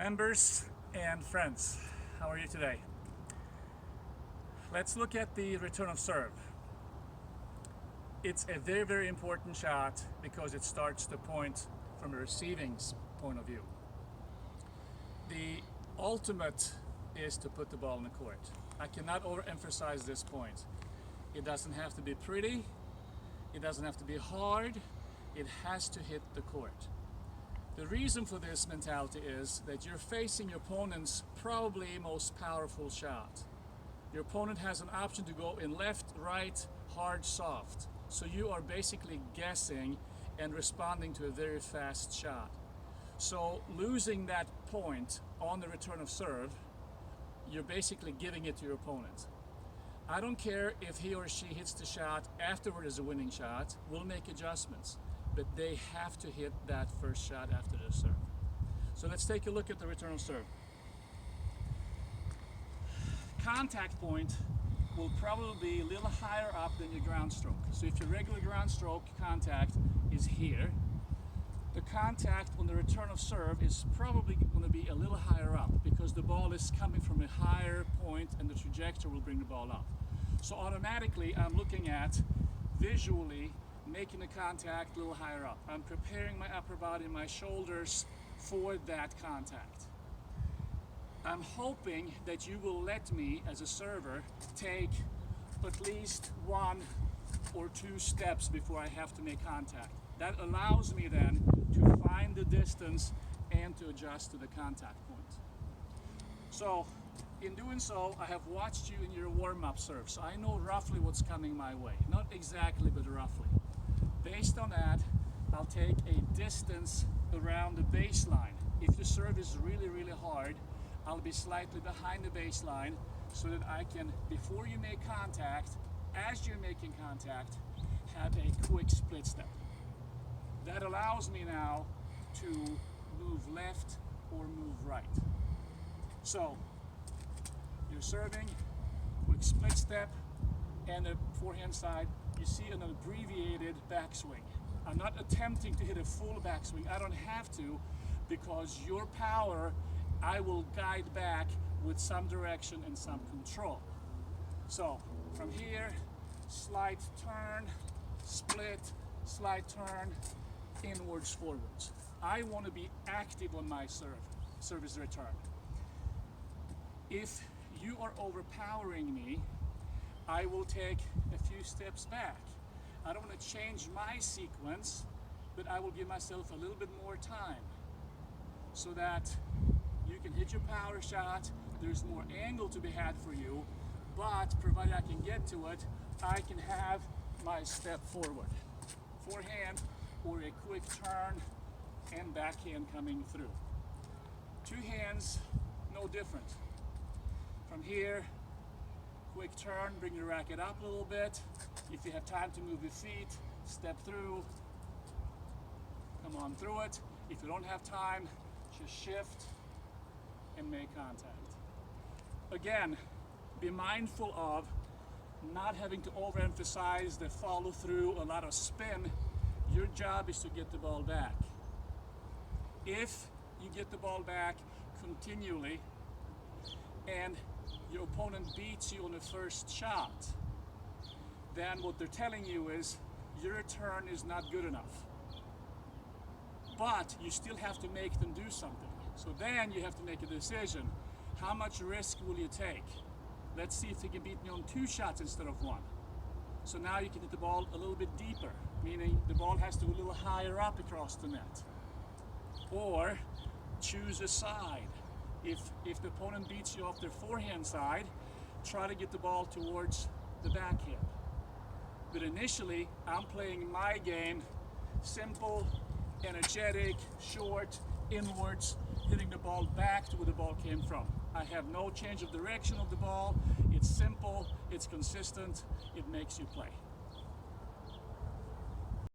Members and friends, how are you today? Let's look at the return of serve. It's a very, very important shot because it starts the point from a receiving's point of view. The ultimate is to put the ball in the court. I cannot overemphasize this point. It doesn't have to be pretty, it doesn't have to be hard, it has to hit the court. The reason for this mentality is that you're facing your opponent's probably most powerful shot. Your opponent has an option to go in left, right, hard, soft. So you are basically guessing and responding to a very fast shot. So losing that point on the return of serve, you're basically giving it to your opponent. I don't care if he or she hits the shot afterward as a winning shot, we'll make adjustments. But they have to hit that first shot after the serve. So let's take a look at the return of serve. Contact point will probably be a little higher up than your ground stroke. So if your regular ground stroke contact is here, the contact on the return of serve is probably going to be a little higher up because the ball is coming from a higher point and the trajectory will bring the ball up. So automatically I'm looking at visually making the contact a little higher up. I'm preparing my upper body and my shoulders for that contact. I'm hoping that you will let me, as a server, take at least 1 or 2 steps before I have to make contact. That allows me then to find the distance and to adjust to the contact point. So, in doing so, I have watched you in your warm-up serve, so I know roughly what's coming my way. Not exactly, but roughly. Based on that, I'll take a distance around the baseline. If the serve is really, really hard, I'll be slightly behind the baseline so that I can, before you make contact, as you're making contact, have a quick split step. That allows me now to move left or move right. So, you're serving, quick split step, and the forehand side, you see an abbreviated backswing. I'm not attempting to hit a full backswing. I don't have to, because your power, I will guide back with some direction and some control. So from here, slight turn, split, slight turn, inwards, forwards. I want to be active on my service return. If you are overpowering me, I will take a few steps back. I don't want to change my sequence, but I will give myself a little bit more time so that you can hit your power shot. There's more angle to be had for you, but provided I can get to it, I can have my step forward. Forehand or a quick turn and backhand coming through. 2 hands, no different. From here, quick turn, bring your racket up a little bit. If you have time to move your feet, step through, come on through it. If you don't have time, just shift and make contact. Again, be mindful of not having to overemphasize the follow through, a lot of spin. Your job is to get the ball back. If you get the ball back continually and your opponent beats you on the first shot, then what they're telling you is your return is not good enough. But you still have to make them do something. So then you have to make a decision. How much risk will you take? Let's see if they can beat me on 2 shots instead of 1. So now you can hit the ball a little bit deeper, meaning the ball has to go a little higher up across the net. Or choose a side. If the opponent beats you off their forehand side, try to get the ball towards the backhand. But initially, I'm playing my game, simple, energetic, short, inwards, hitting the ball back to where the ball came from. I have no change of direction of the ball. It's simple, it's consistent, it makes you play.